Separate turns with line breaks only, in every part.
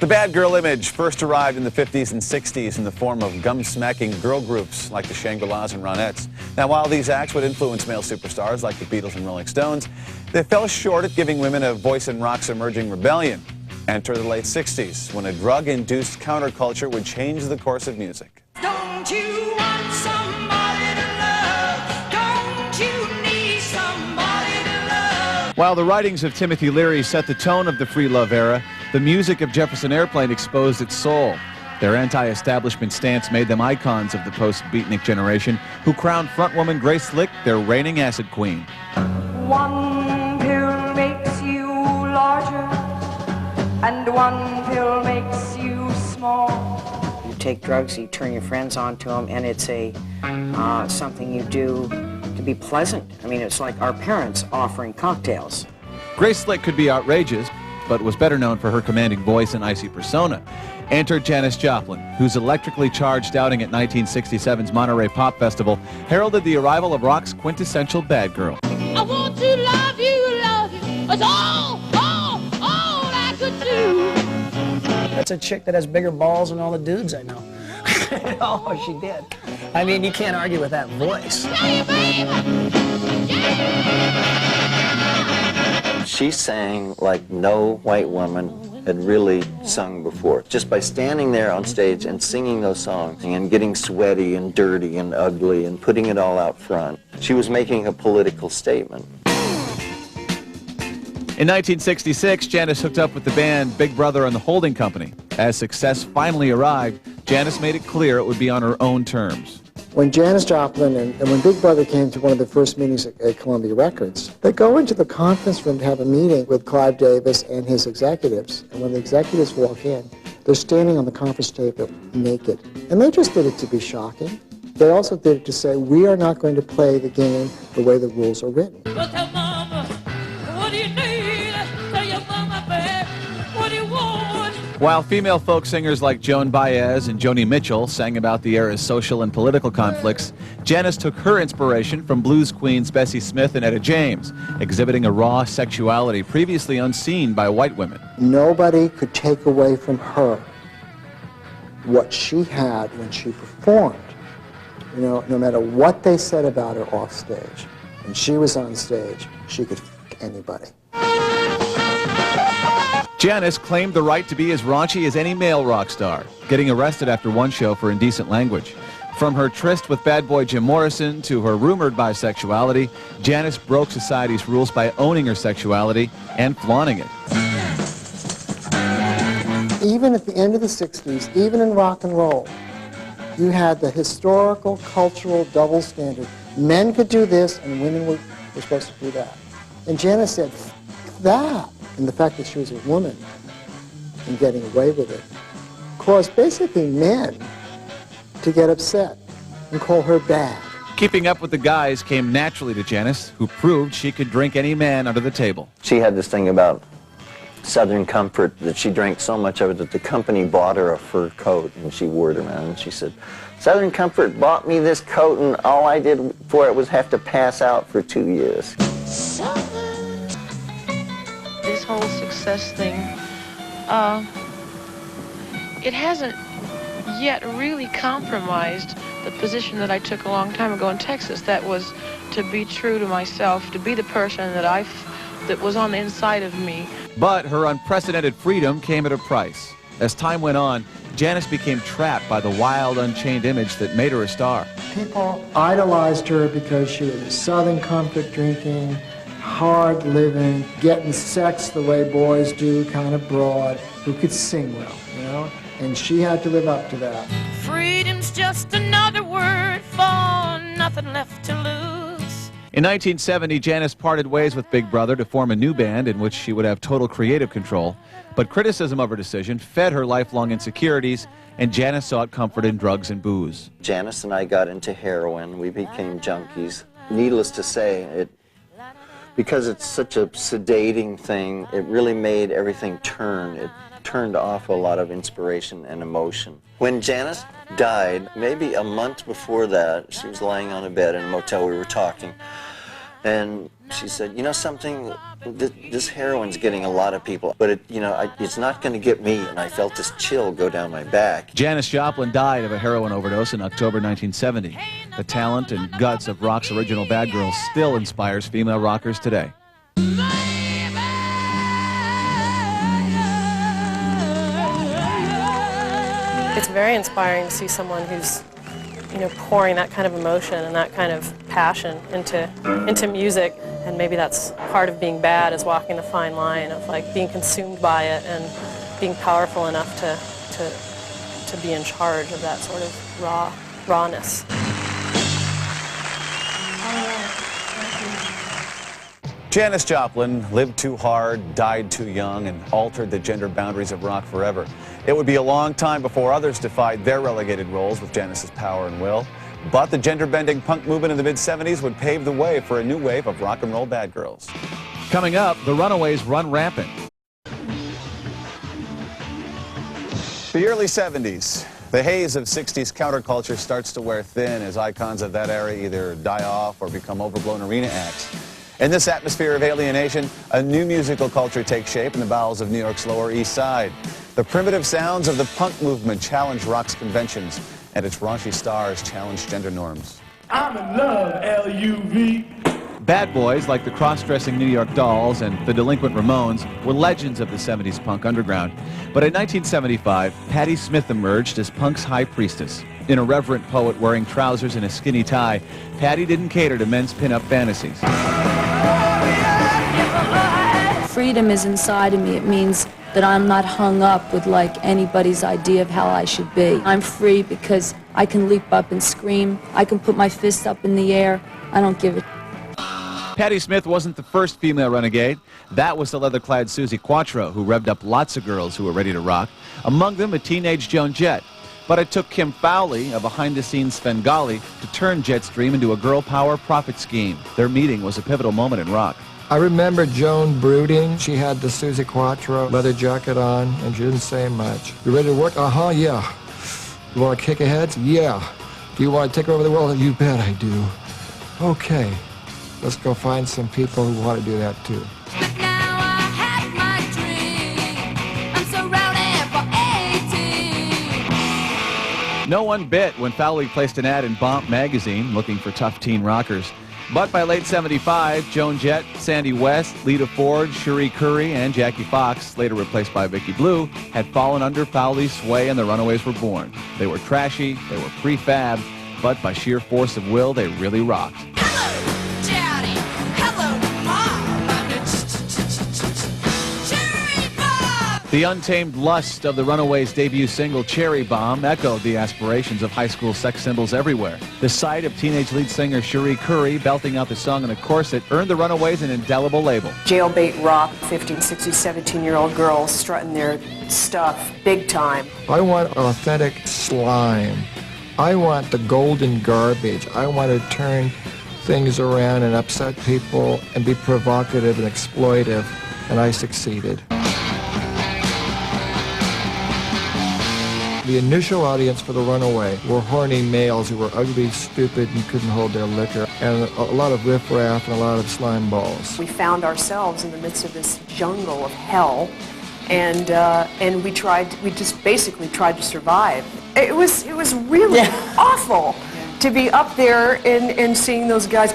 The bad girl image first arrived in the 50s and 60s in the form of gum-smacking girl groups like the Shangri-Las and Ronettes. Now, while these acts would influence male superstars like the Beatles and Rolling Stones, they fell short at giving women a voice in rock's emerging rebellion. Enter the late 60s, when a drug-induced counterculture would change the course of music.
Don't you want somebody to love? Don't you need somebody to love?
While the writings of Timothy Leary set the tone of the free love era, the music of Jefferson Airplane exposed its soul. Their anti-establishment stance made them icons of the post-beatnik generation, who crowned frontwoman Grace Slick their reigning acid queen.
One pill makes you larger, and one pill makes you small.
You take drugs, you turn your friends on to them, and it's something you do to be pleasant. I mean, it's like our parents offering cocktails.
Grace Slick could be outrageous, but was better known for her commanding voice and icy persona. Enter Janis Joplin, whose electrically charged outing at 1967's Monterey Pop Festival heralded the arrival of rock's quintessential bad girl.
I want to love you, it's all I could do.
That's a chick that has bigger balls than all the dudes I know. Oh, she did. I mean, you can't argue with that voice.
She sang like no white woman had really sung before. Just by standing there on stage and singing those songs and getting sweaty and dirty and ugly and putting it all out front, she was making a political statement.
In 1966, Janis hooked up with the band Big Brother and the Holding Company. As success finally arrived, Janis made it clear it would be on her own terms.
When Janis Joplin and when Big Brother came to one of the first meetings at Columbia Records, they go into the conference room to have a meeting with Clive Davis and his executives. And when the executives walk in, they're standing on the conference table naked. And they just did it to be shocking. They also did it to say, we are not going to play the game the way the rules are written.
While female folk singers like Joan Baez and Joni Mitchell sang about the era's social and political conflicts, Janis took her inspiration from blues queens Bessie Smith and Etta James, exhibiting a raw sexuality previously unseen by white women.
Nobody could take away from her what she had when she performed. You know, no matter what they said about her off stage, when she was on stage, she could f*** anybody.
Janis claimed the right to be as raunchy as any male rock star, getting arrested after one show for indecent language. From her tryst with bad boy Jim Morrison to her rumored bisexuality, Janis broke society's rules by owning her sexuality and flaunting it.
Even at the end of the 60s, even in rock and roll, you had the historical, cultural double standard. Men could do this and women were supposed to do that. And Janis said, F that. And the fact that she was a woman and getting away with it caused basically men to get upset and call her bad.
Keeping up with the guys came naturally to Janis, who proved she could drink any man under the table.
She had this thing about Southern Comfort, that she drank so much of it that the company bought her a fur coat and she wore it around, and she said, Southern Comfort bought me this coat and all I did for it was have to pass out for 2 years.
This whole success thing, it hasn't yet really compromised the position that I took a long time ago in Texas. That was to be true to myself, to be the person that was on the inside of me.
But her unprecedented freedom came at a price. As time went on, Janis became trapped by the wild, unchained image that made her a star.
People idolized her because she was a Southern Comfort drinking, hard living, getting sex the way boys do, kind of broad, who could sing well, you know? And she had to live up to that.
Freedom's just another word for nothing left to lose.
In 1970, Janis parted ways with Big Brother to form a new band in which she would have total creative control. But criticism of her decision fed her lifelong insecurities, and Janis sought comfort in drugs and booze.
Janis and I got into heroin. We became junkies. Needless to say, because it's such a sedating thing, it really made everything turn. It turned off a lot of inspiration and emotion. When Janis died, maybe a month before that, she was lying on a bed in a motel, we were talking, And she said, you know something, this heroin's getting a lot of people, but it's not going to get me. And I felt this chill go down my back.
Janis Joplin died of a heroin overdose in October 1970. The talent and guts of rock's original Bad Girls still inspires female rockers today.
It's very inspiring to see someone who's, pouring that kind of emotion and that kind of passion into music. And maybe that's part of being bad, is walking the fine line of like being consumed by it and being powerful enough to be in charge of that sort of rawness.
Janis Joplin lived too hard, died too young, and altered the gender boundaries of rock forever. It would be a long time before others defied their relegated roles with Janis's power and will. But the gender-bending punk movement in the mid-70s would pave the way for a new wave of rock and roll bad girls.
Coming up, the Runaways run rampant.
The early 70s. The haze of 60s counterculture starts to wear thin as icons of that era either die off or become overblown arena acts. In this atmosphere of alienation, a new musical culture takes shape in the bowels of New York's Lower East Side. The primitive sounds of the punk movement challenge rock's conventions, and its raunchy stars challenge gender norms.
I'm in love, L-U-V.
Bad boys like the cross-dressing New York Dolls and the Delinquent Ramones were legends of the 70s punk underground. But in 1975, Patti Smith emerged as punk's high priestess. An irreverent poet wearing trousers and a skinny tie, Patti didn't cater to men's pin-up fantasies.
Freedom is inside of me. It means that I'm not hung up with like anybody's idea of how I should be. I'm free because I can leap up and scream. I can put my fist up in the air. I don't give a
Patti Smith wasn't the first female renegade. That was the leather-clad Susie Quattro, who revved up lots of girls who were ready to rock, among them a teenage Joan Jett. But it took Kim Fowley, a behind-the-scenes Svengali, to turn Jett's dream into a girl power profit scheme. Their meeting was a pivotal moment in rock.
I remember Joan brooding. She had the Susie Quattro leather jacket on, and she didn't say much. You ready to work? Uh-huh, yeah. You want to kick ahead? Yeah. Do you want to take over the world? You bet I do. Okay. Let's go find some people who want to do that too.
No one bit when Fowley placed an ad in Bomp magazine looking for tough teen rockers. But by late 75, Joan Jett, Sandy West, Lita Ford, Cherie Currie, and Jackie Fox, later replaced by Vicki Blue, had fallen under Fowley's sway and the Runaways were born. They were trashy, they were prefab, but by sheer force of will, they really rocked. The untamed lust of the Runaways' debut single, Cherry Bomb, echoed the aspirations of high school sex symbols everywhere. The sight of teenage lead singer Cherie Currie belting out the song in a corset earned the Runaways an indelible label.
Jailbait rock, 15, 16, 17-year-old girls strutting their stuff big time.
I want authentic slime. I want the golden garbage. I want to turn things around and upset people and be provocative and exploitive, and I succeeded. The initial audience for the Runaway were horny males who were ugly, stupid, and couldn't hold their liquor, and a lot of riffraff and a lot of slime balls.
We found ourselves in the midst of this jungle of hell, and we just basically tried to survive. It was really awful to be up there and seeing those guys.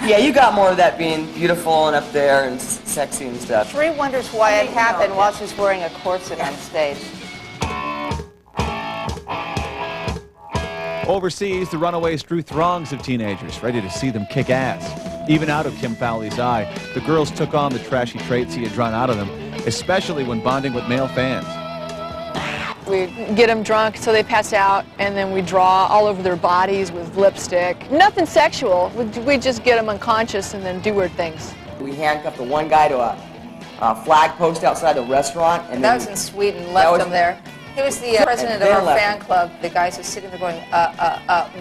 Yeah, you got more of that being beautiful and up there and sexy and stuff.
Cherie wonders why it happened while she's wearing a corset on stage.
Overseas, the Runaways drew throngs of teenagers ready to see them kick ass. Even out of Kim Fowley's eye, the girls took on the trashy traits he had drawn out of them, especially when bonding with male fans.
We get them drunk so they pass out, and then we draw all over their bodies with lipstick. Nothing sexual. We just get them unconscious and then do weird things.
We handcuffed the one guy to a flag post outside the restaurant. And
that was in Sweden, left him there. He was the president of our fan club. The guys are sitting there going,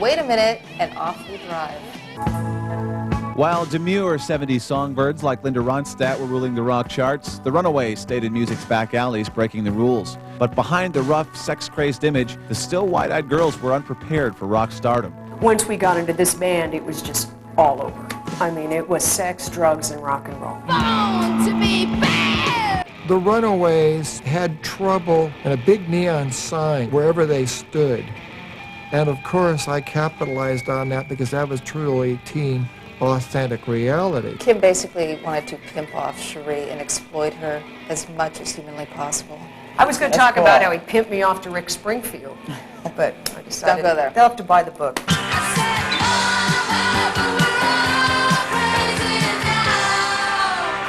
wait a minute, and off we drive.
While demure 70s songbirds like Linda Ronstadt were ruling the rock charts, the Runaways stayed in music's back alleys breaking the rules. But behind the rough, sex-crazed image, the still wide-eyed girls were unprepared for rock stardom.
Once we got into this band, it was just all over. I mean, it was sex, drugs, and rock and roll.
Born to be bad.
The Runaways had trouble and a big neon sign wherever they stood. And of course, I capitalized on that because that was truly teen authentic reality.
Kim basically wanted to pimp off Cherie and exploit her as much as humanly possible.
I was going to talk about how he pimped me off to Rick Springfield, but I decided
Don't go there.
they'll have to buy the book.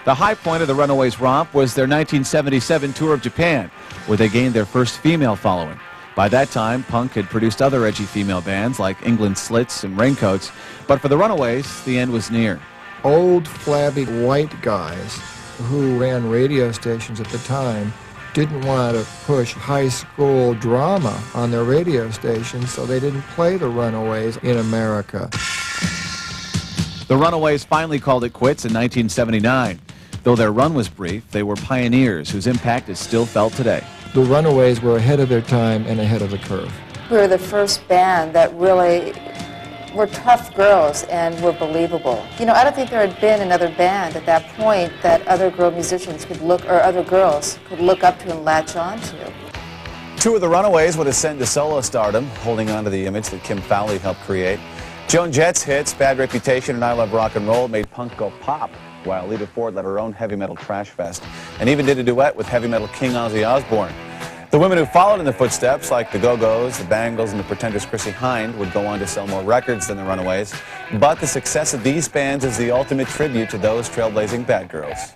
The high point of the Runaways' romp was their 1977 tour of Japan, where they gained their first female following. By that time, punk had produced other edgy female bands like England Slits and Raincoats, but for the Runaways, the end was near.
Old, flabby white guys who ran radio stations at the time didn't want to push high school drama on their radio stations, so they didn't play the Runaways in America.
The Runaways finally called it quits in 1979. Though their run was brief, they were pioneers whose impact is still felt today.
The Runaways were ahead of their time and ahead of the curve.
We were the first band that really were tough girls and were believable. You know, I don't think there had been another band at that point that other girl musicians could look, or other girls could look up to and latch on to.
Two of the Runaways would ascend to solo stardom, holding on to the image that Kim Fowley helped create. Joan Jett's hits, Bad Reputation and I Love Rock and Roll, made punk go pop, while Lita Ford led her own heavy metal trash fest, and even did a duet with heavy metal king Ozzy Osbourne. The women who followed in the footsteps, like the Go-Go's, the Bangles, and the Pretenders' Chrissie Hynde, would go on to sell more records than the Runaways. But the success of these bands is the ultimate tribute to those trailblazing bad girls.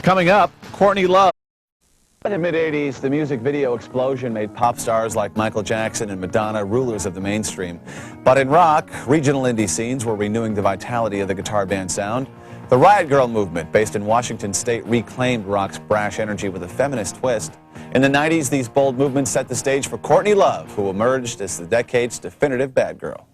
Coming up, Courtney Love.
In the mid-'80s, the music video explosion made pop stars like Michael Jackson and Madonna rulers of the mainstream. But in rock, regional indie scenes were renewing the vitality of the guitar band sound. The Riot Girl movement, based in Washington State, reclaimed rock's brash energy with a feminist twist. In the 90s, these bold movements set the stage for Courtney Love, who emerged as the decade's definitive bad girl.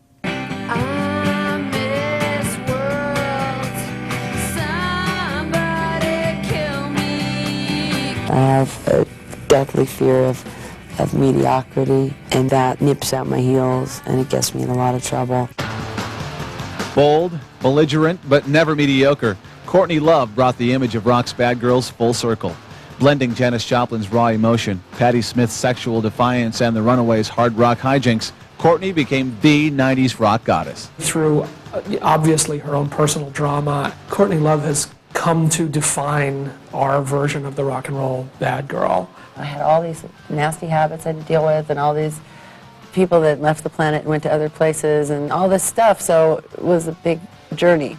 I have a deathly fear of mediocrity, and that nips at my heels, and it gets me in a lot of trouble.
Bold, belligerent, but never mediocre, Courtney Love brought the image of rock's bad girls full circle. Blending Janis Joplin's raw emotion, Patti Smith's sexual defiance, and the Runaways' hard rock hijinks, Courtney became the 90s rock goddess.
Through, obviously, her own personal drama, Courtney Love has come to define our version of the rock and roll bad girl.
I had all these nasty habits I had to deal with, and all these people that left the planet and went to other places, and all this stuff, so it was a big journey.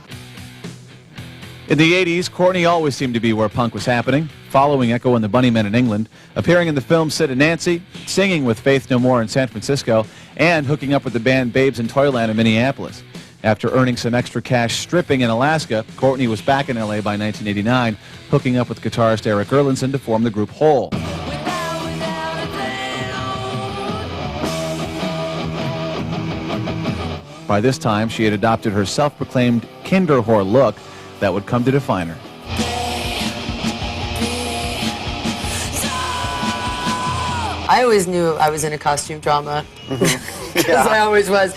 In the 80s, Courtney always seemed to be where punk was happening, following Echo and the Bunnymen in England, appearing in the film Sid and Nancy, singing with Faith No More in San Francisco, and hooking up with the band Babes in Toyland in Minneapolis. After earning some extra cash stripping in Alaska, Courtney was back in LA by 1989, hooking up with guitarist Eric Erlandson to form the group Hole. By this time, she had adopted her self-proclaimed Kinderwhore look that would come to define her.
I always knew I was in a costume drama, because I always was.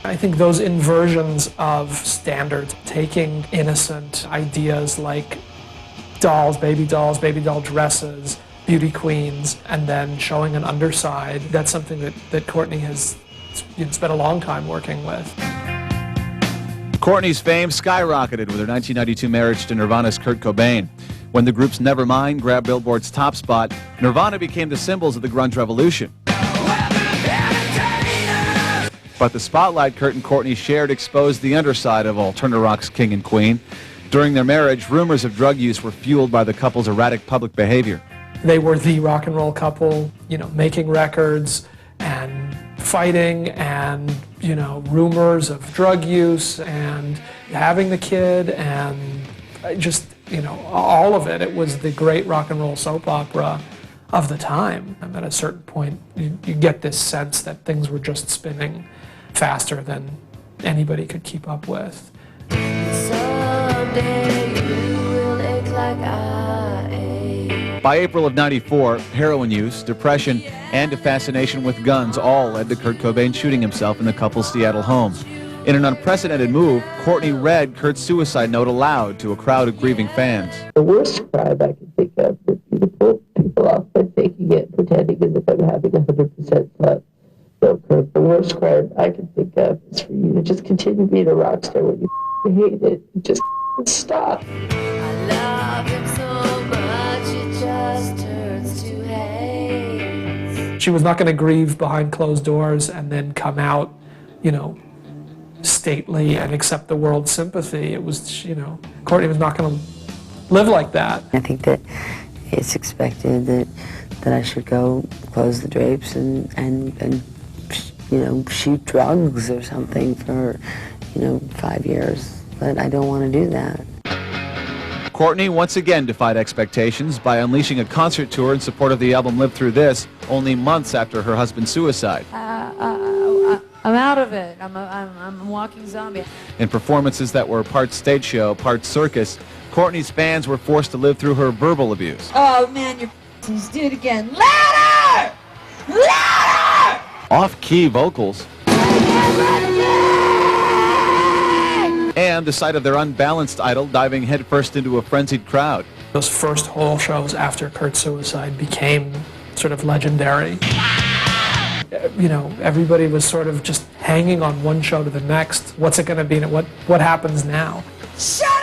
I think those inversions of standards, taking innocent ideas like dolls, baby doll dresses, beauty queens, and then showing an underside, that's something that Courtney has spent a long time working with.
Courtney's fame skyrocketed with her 1992 marriage to Nirvana's Kurt Cobain. When the group's Nevermind grabbed Billboard's top spot, Nirvana became the symbols of the grunge revolution. But the spotlight Kurt and Courtney shared exposed the underside of alternative rock's king and queen. During their marriage, rumors of drug use were fueled by the couple's erratic public behavior.
They were the rock and roll couple, making records and fighting, and, rumors of drug use and having the kid, and just, all of it. It was the great rock and roll soap opera of the time. And at a certain point, you get this sense that things were just spinning faster than anybody could keep up with.
By April of '94, heroin use, depression, and a fascination with guns all led to Kurt Cobain shooting himself in the couple's Seattle home. In an unprecedented move, Courtney read Kurt's suicide note aloud to a crowd of grieving fans.
The worst crime I can think of would be to pull people off by faking it, pretending as if I'm having 100% fun. So, Kurt, the worst crime I can think of is for you to just continue being a rock star when you hate it. Just stop.
I love him so much, it just turns to hate.
She was not going to grieve behind closed doors and then come out, you know, stately and accept the world's sympathy. It was, you know, Courtney was not going to live like that.
I think that it's expected that I should go close the drapes and you know, shoot drugs or something for, you know, 5 years. But I don't want to do that.
Courtney once again defied expectations by unleashing a concert tour in support of the album Live Through This, only months after her husband's suicide.
I'm out of it. I'm a walking zombie.
In performances that were part stage show, part circus, Courtney's fans were forced to live through her verbal abuse.
Oh man, you're just do it again. Louder! Louder!
Off-key vocals, and the sight of their unbalanced idol diving headfirst into a frenzied crowd.
Those first Hole shows after Kurt's suicide became sort of legendary. You know, everybody was sort of just hanging on one show to the next. What's it going to be? What happens now?
Shut up!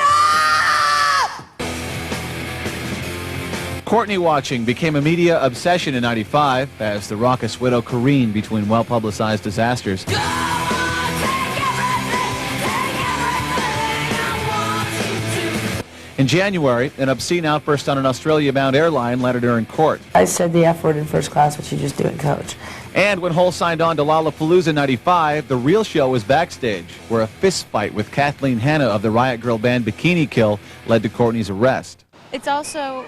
Courtney watching became a media obsession in '95 as the raucous widow careened between well-publicized disasters. In January, an obscene outburst on an Australia-bound airline landed her in court.
I said the F word in first class, what you just do in coach.
And when Hole signed on to Lollapalooza '95, the real show was backstage, where a fist fight with Kathleen Hanna of the Riot Grrrl band Bikini Kill led to Courtney's arrest.
It's also...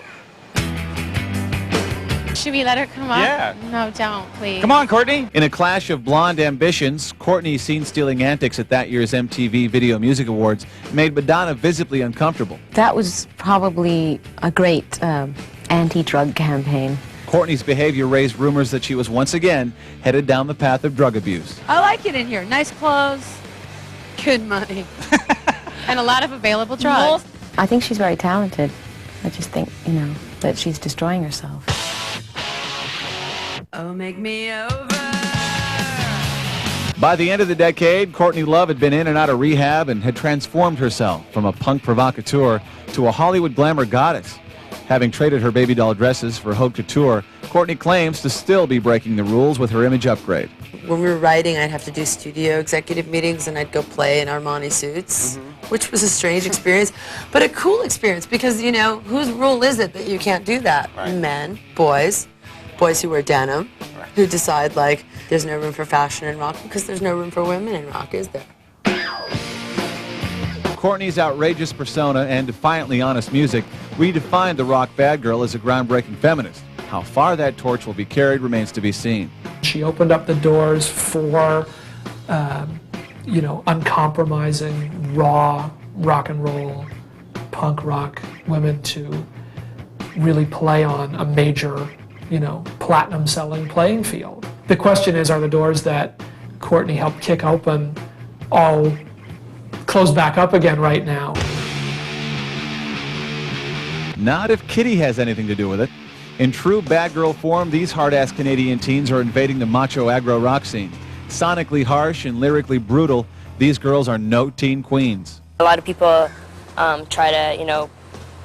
Should we let her come up?
Yeah.
No, don't, please.
Come on, Courtney! In a clash of blonde ambitions, Courtney's scene-stealing antics at that year's MTV Video Music Awards made Madonna visibly uncomfortable.
That was probably a great anti-drug campaign.
Courtney's behavior raised rumors that she was once again headed down the path of drug abuse.
I like it in here. Nice clothes, good money, and a lot of available drugs.
I think she's very talented. I just think, you know, that she's destroying herself.
Oh, make me over.
By the end of the decade, Courtney Love had been in and out of rehab and had transformed herself from a punk provocateur to a Hollywood glamour goddess. Having traded her baby doll dresses for haute couture, Courtney claims to still be breaking the rules with her image upgrade.
When we were writing, I'd have to do studio executive meetings, and I'd go play in Armani suits, which was a strange experience, but a cool experience because, you know, whose rule is it that you can't do that? Right. Men, boys who wear denim, who decide, like, there's no room for fashion in rock because there's no room for women in rock, is there?
Courtney's outrageous persona and defiantly honest music redefined the rock bad girl as a groundbreaking feminist. How far that torch will be carried remains to be seen.
She opened up the doors for, you know, uncompromising, raw rock and roll, punk rock women to really play on a major, you know, platinum selling playing field. The question is, are the doors that Courtney helped kick open all closed back up again right now?
Not if Kittie has anything to do with it. In true bad girl form, these hard-ass Canadian teens are invading the macho aggro rock scene. Sonically harsh and lyrically brutal, these girls are no teen queens.
A lot of people try to, you know,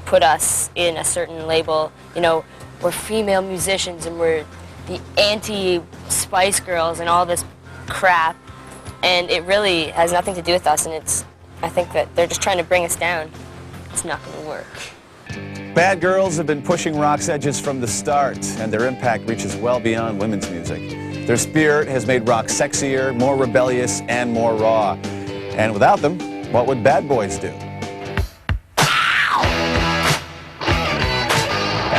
put us in a certain label. You know, we're female musicians and we're the anti-Spice Girls and all this crap. And it really has nothing to do with us, and I think that they're just trying to bring us down. It's not going to work.
Bad girls have been pushing rock's edges from the start, and their impact reaches well beyond women's music. Their spirit has made rock sexier, more rebellious, and more raw. And without them, what would bad boys do?